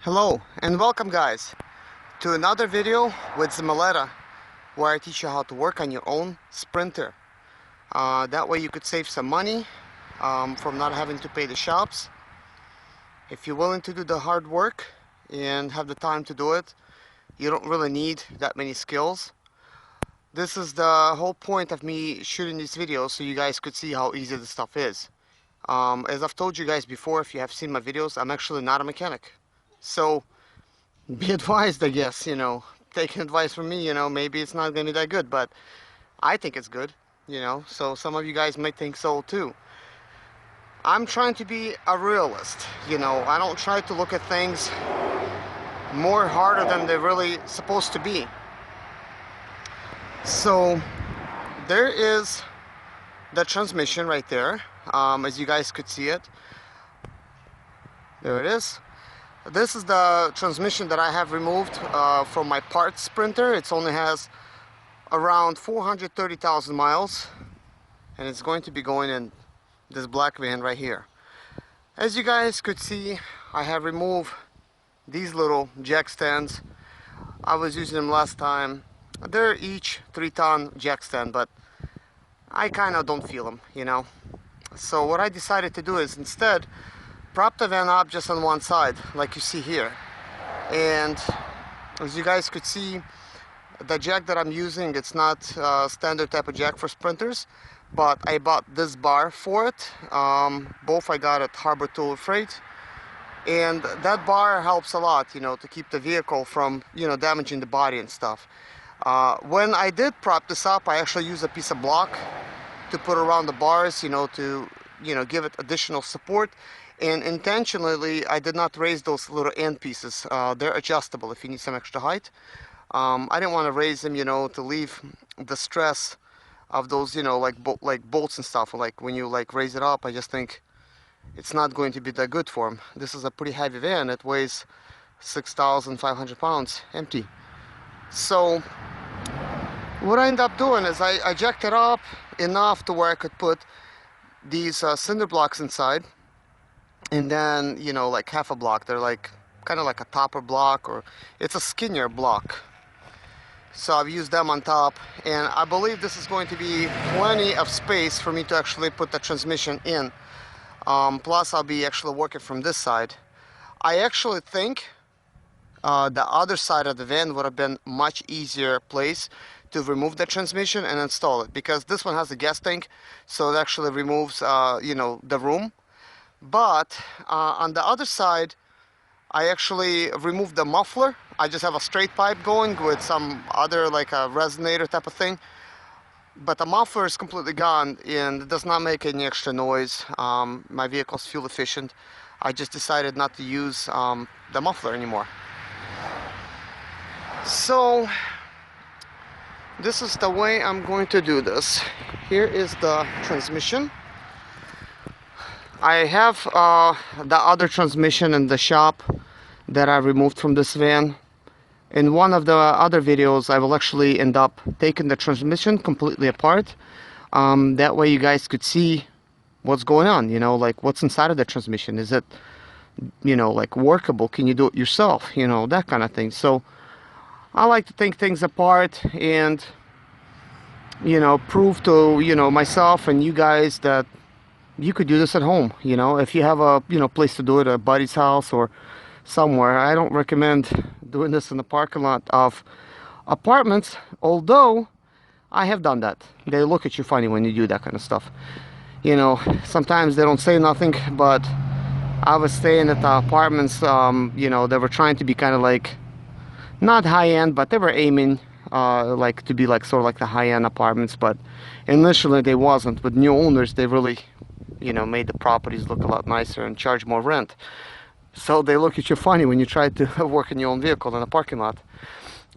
Hello and welcome guys to another video with Zimaleta, where I teach you how to work on your own sprinter. That way you could save some money from not having to pay the shops. If you're willing to do the hard work and have the time to do it, you don't really need that many skills. This is the whole point of me shooting these videos, so you guys could see how easy this stuff is. As I've told you guys before, if you have seen my videos, I'm actually not a mechanic. So be advised, I guess, taking advice from me, maybe it's not going to be that good, but I think it's good, so some of you guys might think so too. I'm trying to be a realist, I don't try to look at things more harder than they're really supposed to be. So there is the transmission right there, as you guys could see it. There it is. This is the transmission that I have removed from my parts sprinter. It only has around 430,000 miles, and it's going to be going in this black van right here. As you guys could see, I have removed these little jack stands. I was using them last time. They're each 3-ton jack stand, but I kind of don't feel them, So what I decided to do is instead prop the van up just on one side, like you see here. And as you guys could see, the jack that I'm using, it's not a standard type of jack for sprinters, but I bought this bar for it. Both I got at Harbor Tool Freight, and that bar helps a lot, to keep the vehicle from, damaging the body and stuff. When I did prop this up, I actually used a piece of block to put around the bars, to give it additional support. And intentionally, I did not raise those little end pieces. They're adjustable if you need some extra height. I didn't want to raise them, to leave the stress of those, like bolts and stuff. Like when you raise it up, I just think it's not going to be that good for them. This is a pretty heavy van. It weighs 6,500 pounds empty. So what I ended up doing is I jacked it up enough to where I could put these cinder blocks inside. And then, like half a block. They're kind of like a topper block, or it's a skinnier block. So I've used them on top, and I believe this is going to be plenty of space for me to actually put the transmission in. Plus I'll be actually working from this side. I actually think the other side of the van would have been much easier place to remove the transmission and install it, because this one has a gas tank, so it actually removes the room. But on the other side, I actually removed the muffler. I just have a straight pipe going with some other, like a resonator type of thing. But the muffler is completely gone, and it does not make any extra noise. My vehicle's fuel efficient. I just decided not to use the muffler anymore. So this is the way I'm going to do this. Here is the transmission. I have the other transmission in the shop that I removed from this van. In one of the other videos, I will actually end up taking the transmission completely apart. That way you guys could see what's going on, like what's inside of the transmission. Is it, like workable? Can you do it yourself? That kind of thing. So I like to take things apart and, prove to, myself and you guys that you could do this at home. If you have a place to do it, a buddy's house or somewhere. I don't recommend doing this in the parking lot of apartments, although I have done that. They look at you funny when you do that kind of stuff. Sometimes they don't say nothing, but I was staying at the apartments, they were trying to be kind of like not high-end, but they were aiming to be sort of like the high-end apartments, but initially they wasn't. With new owners, they really made the properties look a lot nicer and charge more rent. So they look at you funny when you try to work in your own vehicle in a parking lot.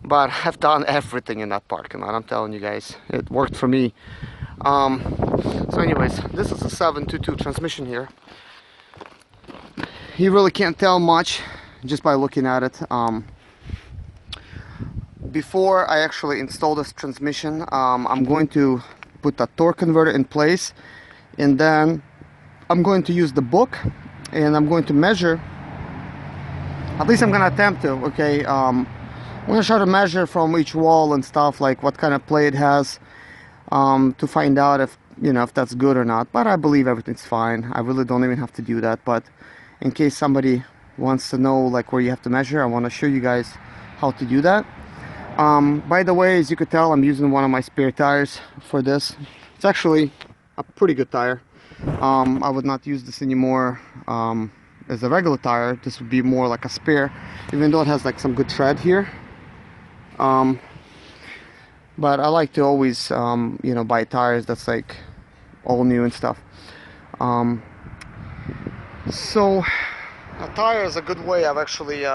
But I've done everything in that parking lot, I'm telling you guys. It worked for me. So anyways, this is a 722 transmission here. You really can't tell much just by looking at it. Before I actually install this transmission, I'm going to put the torque converter in place, and then I'm going to use the book, and I'm going to measure At least I'm gonna attempt to. Okay, I'm gonna try to measure from each wall and stuff, like what kind of play it has, to find out if, you know, if that's good or not. But I believe everything's fine. I really don't even have to do that. But in case somebody wants to know like where you have to measure, I want to show you guys how to do that. By the way, as you could tell, I'm using one of my spare tires for this. It's actually a pretty good tire. I would not use this anymore as a regular tire. This would be more like a spare, even though it has like some good tread here. But I like to always you know, buy tires that's like all new and stuff. So a tire is a good way of actually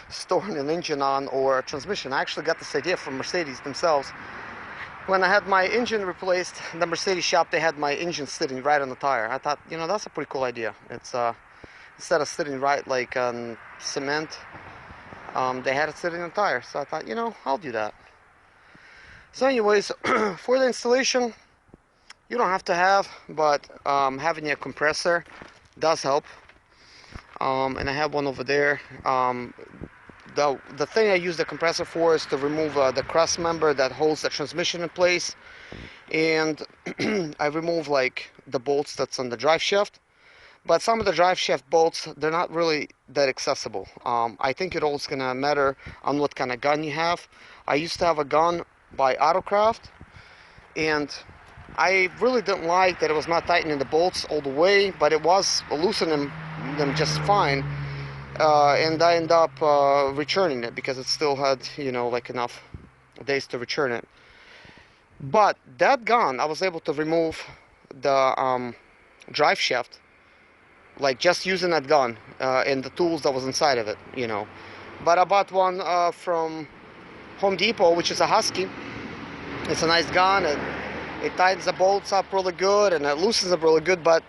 storing an engine on, or a transmission. I actually got this idea from Mercedes themselves. When I had my engine replaced, the Mercedes shop, they had my engine sitting right on the tire. I thought, you know, that's a pretty cool idea. It's instead of sitting right like on cement, they had it sitting on the tire. So I thought, you know, I'll do that. So anyways, for the installation, you don't have to have, but having a compressor does help. And I have one over there. The thing I use the compressor for is to remove the cross member that holds the transmission in place, and I remove like the bolts that's on the drive shaft. But some of the drive shaft bolts, they're not really that accessible. I think it all's gonna matter on what kind of gun you have. I used to have a gun by Autocraft, and I really didn't like that it was not tightening the bolts all the way, but it was loosening them just fine. And I ended up returning it because it still had, you know, like enough days to return it. But that gun, I was able to remove the drive shaft, like just using that gun and the tools that was inside of it, you know. But I bought one from Home Depot, which is a Husky. It's a nice gun, and it tightens the bolts up really good, and it loosens them really good, but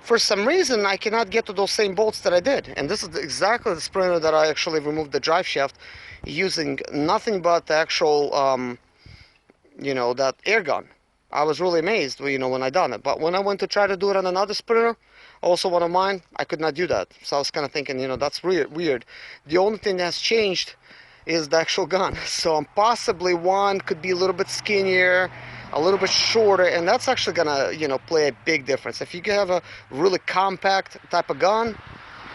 for some reason I cannot get to those same bolts that I did. And this is exactly the sprinter that I actually removed the drive shaft using nothing but the actual you know, that air gun. I was really amazed, you know, when I done it. But when I went to try to do it on another sprinter, also one of mine, I could not do that. So I was kind of thinking, you know, that's weird. The only thing that's changed is the actual gun. So possibly one could be a little bit skinnier, a little bit shorter, and that's actually gonna, you know, play a big difference. If you have a really compact type of gun,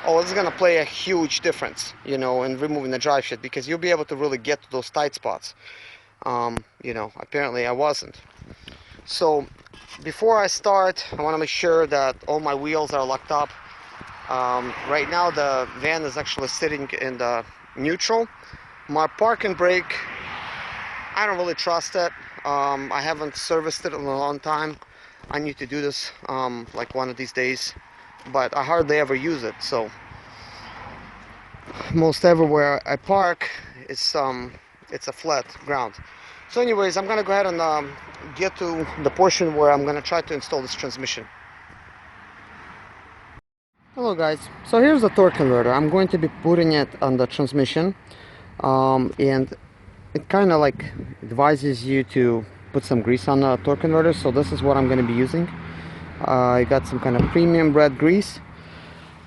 oh, it's gonna play a huge difference, you know, in removing the drive shaft, because you'll be able to really get to those tight spots. You know, apparently I wasn't. So before I start, I want to make sure that all my wheels are locked up. Right now the van is actually sitting in the neutral. My parking brake, I don't really trust it. I haven't serviced it in a long time. I need to do this like one of these days, but I hardly ever use it. So most everywhere I park, it's a flat ground. So anyways, I'm gonna go ahead and get to the portion where I'm gonna try to install this transmission. Hello guys, so here's the torque converter. I'm going to be putting it on the transmission, and it kind of like advises you to put some grease on the torque converter. So this is what I'm going to be using. I got some kind of premium bread grease.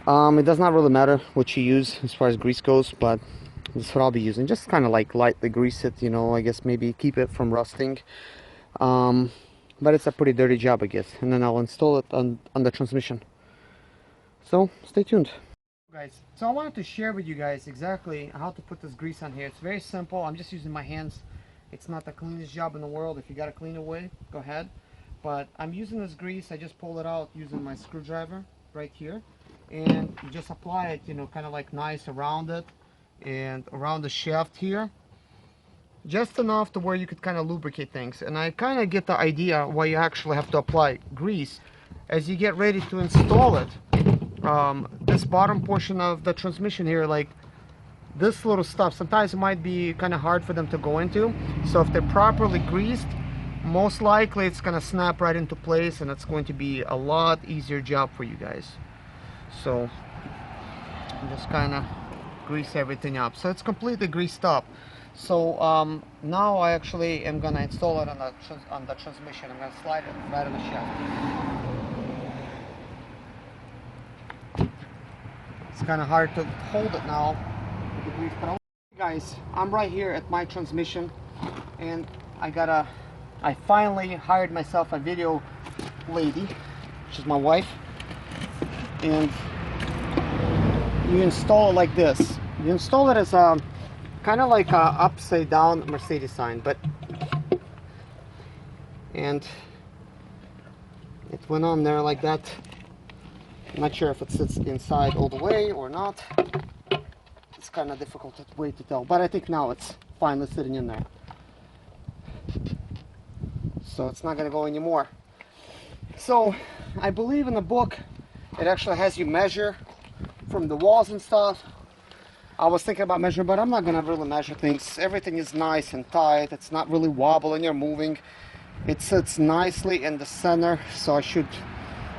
It does not really matter what you use as far as grease goes, but this is what I'll be using. Just kind of like lightly grease it, you know, I guess maybe keep it from rusting. But it's a pretty dirty job, I guess. And then I'll install it on the transmission. So stay tuned. Guys, so I wanted to share with you guys exactly how to put this grease on here. It's very simple. I'm just using my hands. It's not the cleanest job in the world. If you got to clean away, go ahead. But I'm using this grease. I just pull it out using my screwdriver right here, and you just apply it, you know, kind of like nice around it and around the shaft here, just enough to where you could kind of lubricate things. And I kind of get the idea why you actually have to apply grease as you get ready to install it. This bottom portion of the transmission here, like this little stuff, sometimes it might be kind of hard for them to go into. So if they're properly greased, most likely it's going to snap right into place, and it's going to be a lot easier job for you guys. So just kind of grease everything up so it's completely greased up. So now I actually am going to install it on the transmission. I'm going to slide it right on the shaft. It's kind of hard to hold it now with the grease, but guys, I'm right here at my transmission, and I finally hired myself a video lady, which is my wife, and you install it like this. You install it as a kind of like a upside down Mercedes sign, but and it went on there like that. I'm not sure if it sits inside all the way or not. It's kind of difficult way to tell, but I think now it's finally sitting in there. So it's not going to go anymore. So I believe in the book it actually has you measure from the walls and stuff. I was thinking about measuring, but I'm not going to really measure things. Everything is nice and tight. It's not really wobbling or moving. It sits nicely in the center, so I should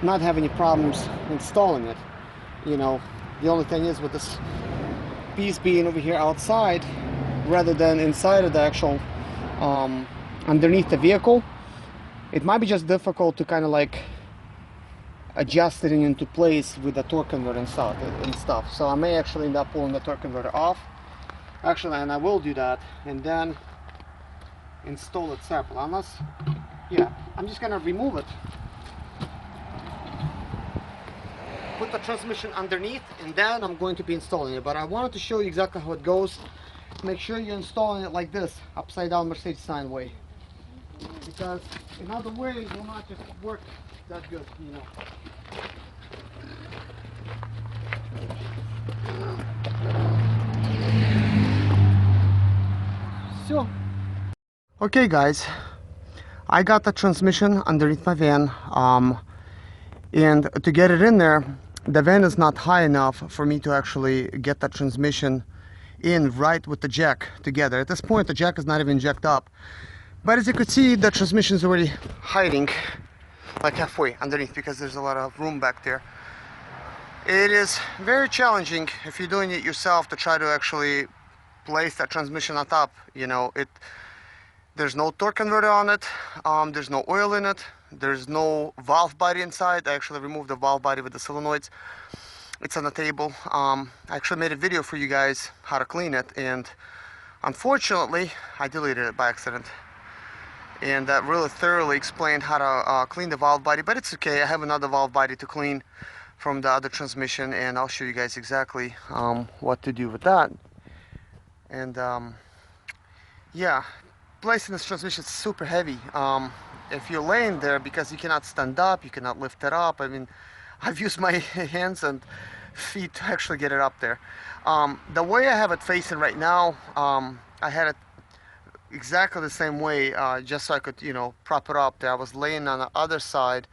not have any problems installing it. You know, the only thing is with this piece being over here outside rather than inside of the actual underneath the vehicle, it might be just difficult to kind of like adjust it into place with the torque converter and stuff. So I may actually end up pulling the torque converter off, actually, and I will do that and then install it separately, unless, yeah, I'm just gonna remove it, put the transmission underneath, and then I'm going to be installing it. But I wanted to show you exactly how it goes. Make sure you're installing it like this, upside down Mercedes sign way, because another way it will not just work that good, you know. So, okay guys, I got the transmission underneath my van, and to get it in there, the van is not high enough for me to actually get the transmission in right with the jack together. At this point the jack is not even jacked up, but as you could see, the transmission is already hiding like halfway underneath because there's a lot of room back there. It is very challenging if you're doing it yourself to try to actually place that transmission on top. You know, there's no torque converter on it, there's no oil in it, there's no valve body inside. I actually removed the valve body with the solenoids. It's on the table. I actually made a video for you guys how to clean it, and unfortunately I deleted it by accident, and that really thoroughly explained how to clean the valve body, but it's okay. I have another valve body to clean from the other transmission, and I'll show you guys exactly what to do with that. And yeah, placing this transmission is super heavy. If you're laying there, because you cannot stand up, you cannot lift it up. I mean, I've used my hands and feet to actually get it up there. The way I have it facing right now, I had it exactly the same way, just so I could, you know, prop it up there. I was laying on the other side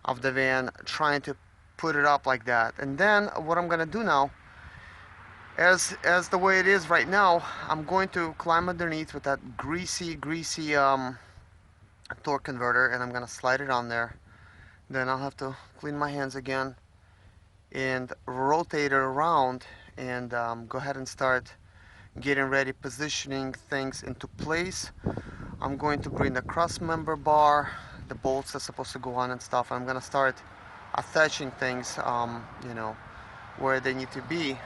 of the van trying to put it up like that. And then what I'm gonna do now, as the way it is right now, I'm going to climb underneath with that greasy torque converter, and I'm gonna slide it on there. Then I'll have to clean my hands again and rotate it around and go ahead and start getting ready, positioning things into place. I'm going to bring the cross member bar, the bolts that's supposed to go on and stuff. I'm gonna start attaching things, you know, where they need to be.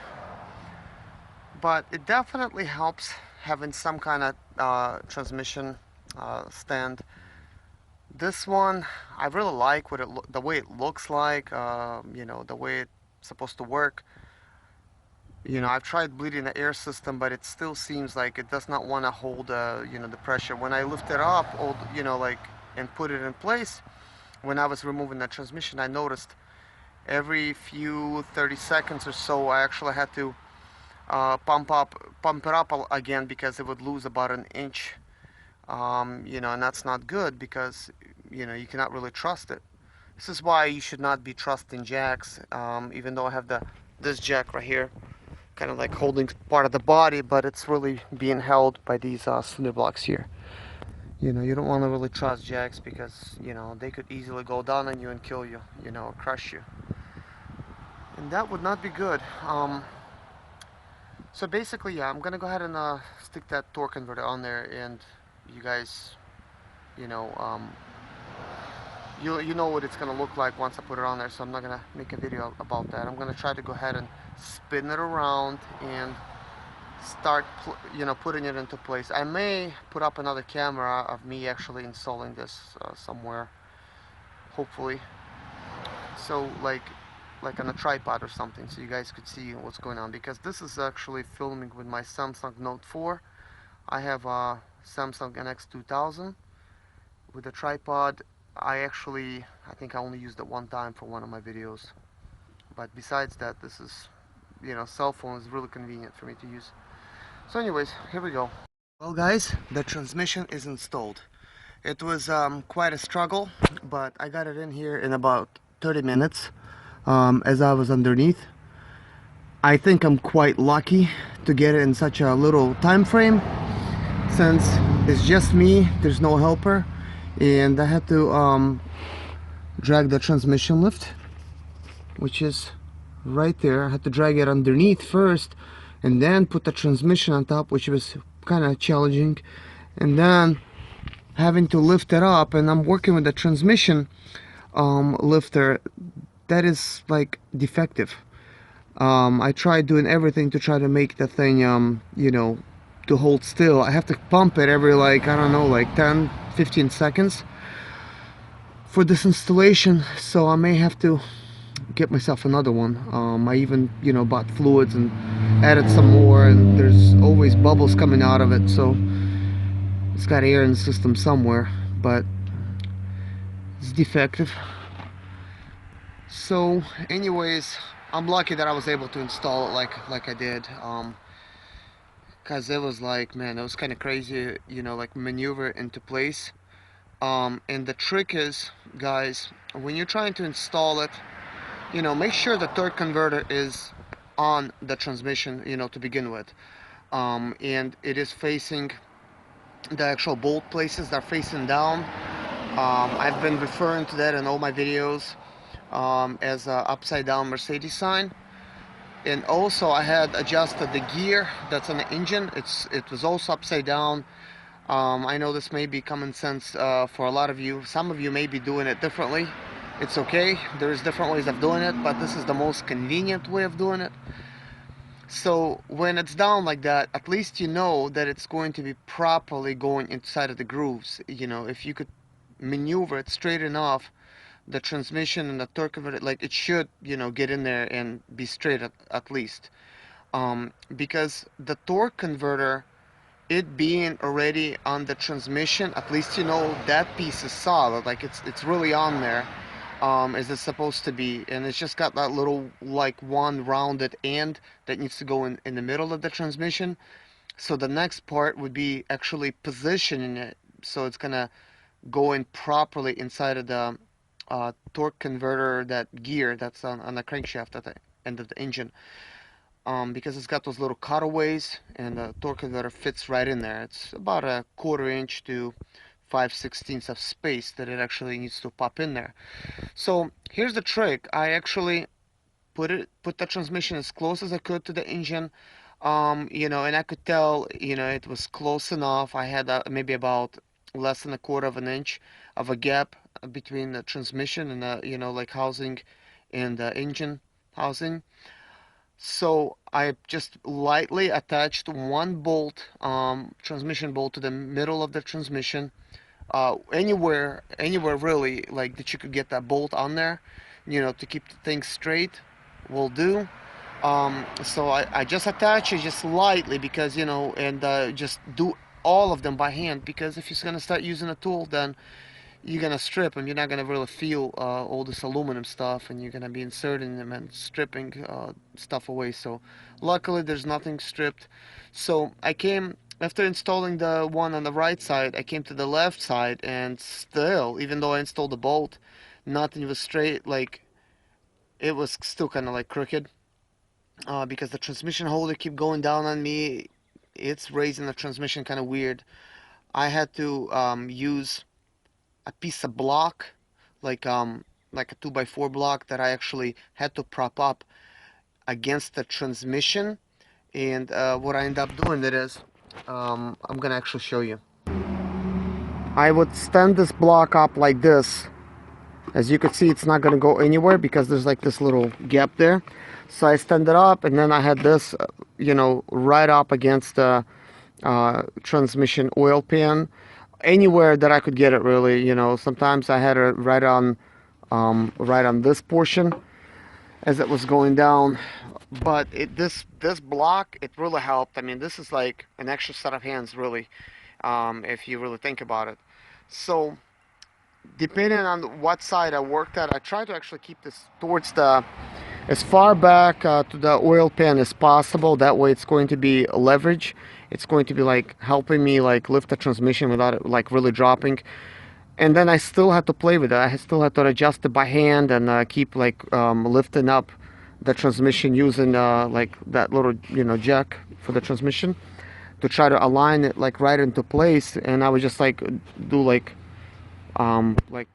But it definitely helps having some kind of transmission stand. This one I really like the way it looks like, you know, the way it's supposed to work. You know, I've tried bleeding the air system, but it still seems like it does not want to hold, you know, the pressure. When I lift it up, you know, like, and put it in place, when I was removing the transmission, I noticed every few 30 seconds or so, I actually had to pump it up again, because it would lose about an inch. You know, and that's not good, because, you know, you cannot really trust it. This is why you should not be trusting jacks, even though I have this jack right here, kind of like holding part of the body, but it's really being held by these cinder blocks here. You know, you don't want to really trust jacks, because, you know, they could easily go down on you and kill you, you know, or crush you, and that would not be good. So basically, yeah, I'm gonna go ahead and stick that torque converter on there, and you guys, you know, you know what it's gonna look like once I put it on there, so I'm not gonna make a video about that. I'm gonna try to go ahead and spin it around and start putting it into place. I may put up another camera of me actually installing this somewhere, hopefully, so like on a tripod or something, so you guys could see what's going on, because this is actually filming with my Samsung Note 4. I have a Samsung NX2000 with a tripod. I think I only used it one time for one of my videos, but besides that, this is, cell phone is really convenient for me to use. So anyways, here we go. Well guys, the transmission is installed. It was quite a struggle, but I got it in here in about 30 minutes as I was underneath. I think I'm quite lucky to get it in such a little time frame, since it's just me, there's no helper, and I had to drag the transmission lift, which is right there. I had to drag it underneath first and then put the transmission on top, which was kind of challenging, and then having to lift it up. And I'm working with the transmission lifter that is like defective. I tried doing everything to try to make the thing to hold still. I have to pump it every, like, I don't know, like 10-15 seconds for this installation, so I may have to get myself another one. I even bought fluids and added some more, and there's always bubbles coming out of it, so it's got air in the system somewhere, but it's defective. So anyways, I'm lucky that I was able to install it like I did, because it was like, man, it was kind of crazy, like maneuver into place. And the trick is, guys, when you're trying to install it, make sure the torque converter is on the transmission, to begin with, and it is facing the actual bolt places that are facing down. I've been referring to that in all my videos as a upside down Mercedes sign. And also I had adjusted the gear that's on the engine. It was also upside down. I know this may be common sense for a lot of you. Some of you may be doing it differently. It's okay, there's different ways of doing it, but this is the most convenient way of doing it. So when it's down like that, at least you know that it's going to be properly going inside of the grooves. If you could maneuver it straight enough, the transmission and the torque of it, like, it should get in there and be straight at least, because the torque converter, it being already on the transmission, at least that piece is solid, like it's really on there, as it's supposed to be, and it's just got that little, like, one rounded end that needs to go in the middle of the transmission. So the next part would be actually positioning it so it's gonna go in properly inside of the torque converter, that gear that's on the crankshaft at the end of the engine, because it's got those little cutaways, and the torque converter fits right in there. It's about a 1/4 inch to 5/16 of space that it actually needs to pop in there. So here's the trick. I actually put the transmission as close as I could to the engine, and I could tell, it was close enough. I had maybe about less than 1/4 of an inch of a gap between the transmission and the, like, housing and the engine housing. So I just lightly attached one bolt, transmission bolt, to the middle of the transmission, anywhere really, like, that you could get that bolt on there, to keep things straight, will do. So I just attach it just lightly, because and just do all of them by hand, because if you're gonna start using a tool, then you're gonna strip them. You're not gonna really feel all this aluminum stuff, and you're gonna be inserting them and stripping stuff away. So luckily there's nothing stripped. So I came, after installing the one on the right side, I came to the left side, and still, even though I installed the bolt, nothing was straight. Like, it was still kind of like crooked, because the transmission holder keep going down on me. It's raising the transmission kind of weird. I had to use a piece of block, like a 2x4 block, that I actually had to prop up against the transmission. And what I end up doing, that is, I'm gonna actually show you. I would stand this block up like this, As you can see, it's not going to go anywhere because there's like this little gap there. So I stand it up, and then I had this, you know, right up against the transmission oil pan, anywhere that I could get it, really. You know, sometimes I had it right on this portion as it was going down. But this block, it really helped. I mean, this is like an extra set of hands, really, if you really think about it. So depending on what side I worked at, I try to actually keep this towards the, as far back to the oil pan as possible. That way it's going to be leverage. It's going to be like helping me like lift the transmission without it like really dropping. And then I still had to play with it. I still had to adjust it by hand and keep like lifting up the transmission using like that little, you know, jack for the transmission to try to align it like right into place. And I would just like do like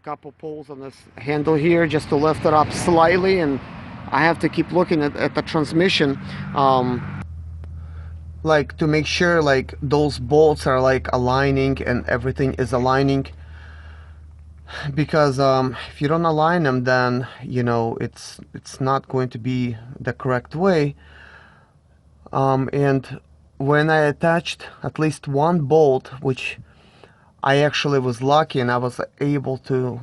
couple pulls on this handle here just to lift it up slightly, and I have to keep looking at the transmission like to make sure like those bolts are like aligning and everything is aligning, because if you don't align them, then you know it's not going to be the correct way. And when I attached at least one bolt, which I actually was lucky and I was able to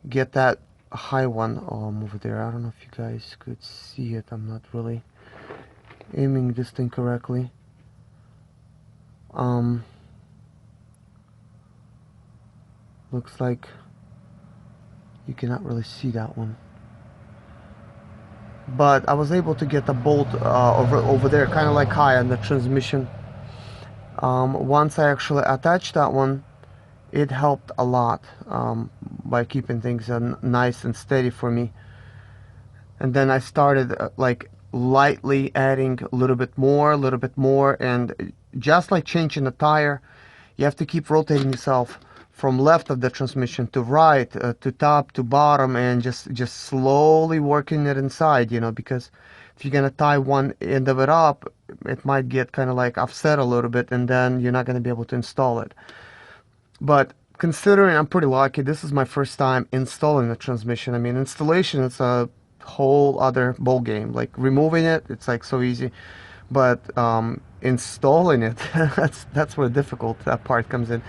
get that high one over there. I don't know if you guys could see it. I'm not really aiming this thing correctly. Looks like you cannot really see that one. But I was able to get the bolt over there, kind of like high on the transmission. Once I actually attached that one, it helped a lot by keeping things nice and steady for me. And then I started like lightly adding a little bit more, and just like changing a tire, you have to keep rotating yourself from left of the transmission to right, to top to bottom, and just slowly working it inside, you know, because if you're gonna tie one end of it up, it might get kind of like offset a little bit, and then you're not gonna be able to install it. But considering I'm pretty lucky, this is my first time installing the transmission. I mean, installation, it's a whole other ball game. Like removing it, it's like so easy, but installing it, that's where difficult that part comes in.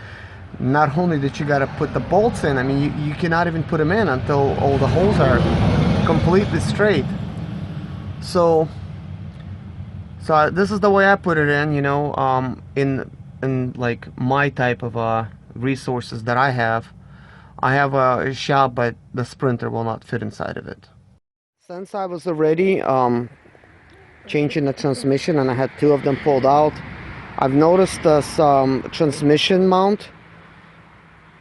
Not only that you got to put the bolts in, I mean, you cannot even put them in until all the holes are completely straight. So this is the way I put it in, you know, in like my type of resources that I have a shop, but the Sprinter will not fit inside of it. Since I was already changing the transmission and I had two of them pulled out, I've noticed this transmission mount,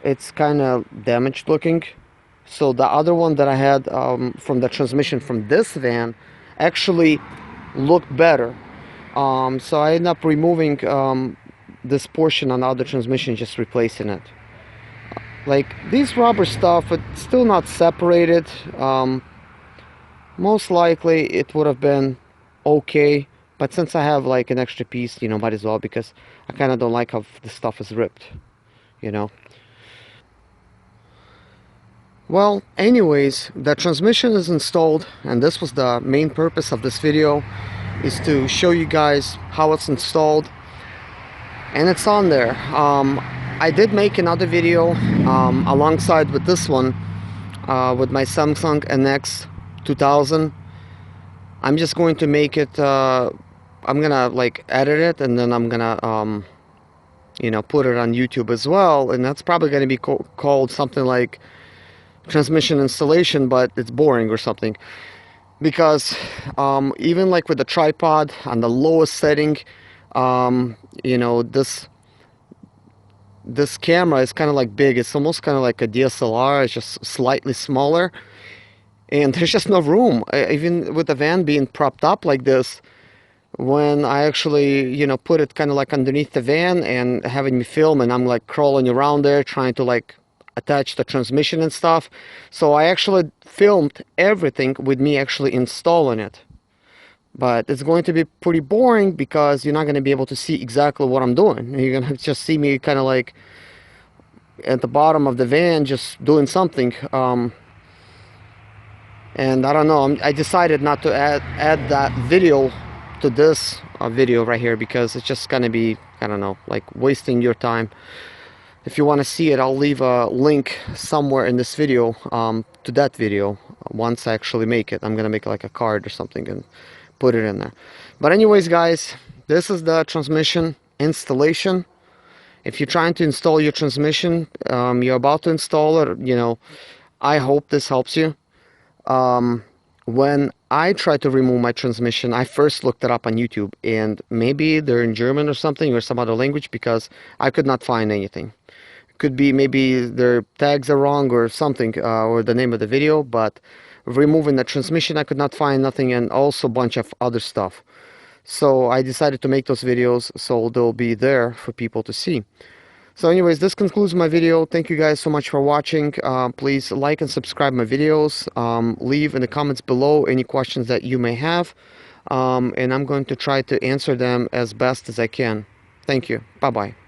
it's kind of damaged looking. So the other one that I had from the transmission from this van actually looked better. So I ended up removing this portion on the other transmission, just replacing it. Like these rubber stuff, it's still not separated. Most likely it would have been okay, but since I have like an extra piece, you know, might as well, because I kind of don't like how the stuff is ripped, you know. Well, anyways, the transmission is installed, and this was the main purpose of this video, is to show you guys how it's installed, and it's on there. I did make another video alongside with this one with my Samsung NX 2000. I'm just going to make it, I'm gonna like edit it, and then I'm gonna you know, put it on YouTube as well, and that's probably gonna be called something like transmission installation, but it's boring or something, because even like with the tripod on the lowest setting, you know, this camera is kind of like big. It's almost kind of like a DSLR. It's just slightly smaller, and there's just no room. Even with the van being propped up like this, when I actually, you know, put it kind of like underneath the van and having me film, and I'm like crawling around there trying to like attach the transmission and stuff. So I actually filmed everything with me actually installing it. But it's going to be pretty boring because you're not going to be able to see exactly what I'm doing. You're going to just see me kind of like at the bottom of the van just doing something. And I don't know, I decided not to add that video to this video right here, because it's just gonna be, I don't know, like wasting your time. If you want to see it, I'll leave a link somewhere in this video to that video. Once I actually make it, I'm gonna make like a card or something and put it in there. But anyways, guys, this is the transmission installation. If you're trying to install your transmission, you're about to install it, you know, I hope this helps you. When I tried to remove my transmission, I first looked it up on YouTube, and maybe they're in German or something, or some other language, because I could not find anything. Could be maybe their tags are wrong or something, or the name of the video, but removing the transmission I could not find nothing, and also a bunch of other stuff. So I decided to make those videos so they'll be there for people to see. So anyways, this concludes my video. Thank you guys so much for watching. Please like and subscribe my videos. Leave in the comments below any questions that you may have, and I'm going to try to answer them as best as I can. Thank you. Bye bye.